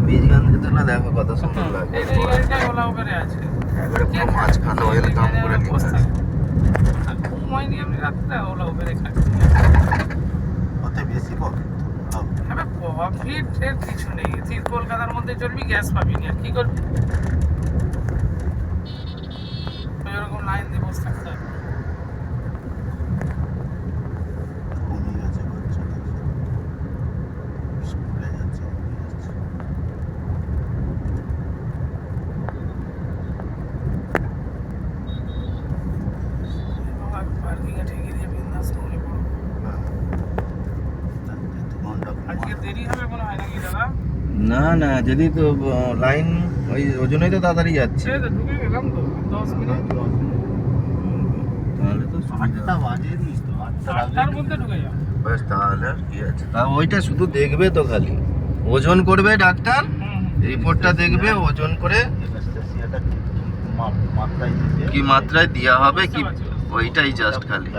বীজগঞ্জে তো না, দেখো কত সুন্দর লাগে। এই গাড়িটা ওলা উবেরে আছে। একবারে পুরো মাঝখানে ওয়েলকাম করে নিয়ে আসে। ঘুমাইনি আমি রাত্রে, ওলা উবেরে খাই। ওতে বেশি প্রফিট। হ্যাঁ, প্রফিট এর কিছু নেই। তুই কলকাতার মধ্যে চলবি, গ্যাস পাবি না, কি করবি? এরকম লাইন দিয়ে বসে থাকতে হবে। ঘুমিয়ে গেছে বাচ্চা, স্কুলে যাচ্ছে। পার্কিংয়ে ঠেকে দিয়ে বিন্দাস করে পড়ো। আজকে দেরি হবে মনে হয় নাকি দাদা? না না, যদি তো লাইন ওই জন্যই তো তাড়াতাড়ি যাচ্ছে। সে তো ঢুকে গেলাম তো 10 মিনিট। তাহলে তো 8টা বাজে নি তো, 8টার মধ্যে ঢুকে যাও। বেশ, তাহলে আর কি আছে। তা ওইটা শুধু দেখবে তো, খালি ওজন করবে ডাক্তার, রিপোর্টটা দেখবে, ওজন করে এনাস্থেসিয়াটা মাত্রায় দিতে কি মাত্রায় দেওয়া হবে কি, ওইটাই জাস্ট খালি।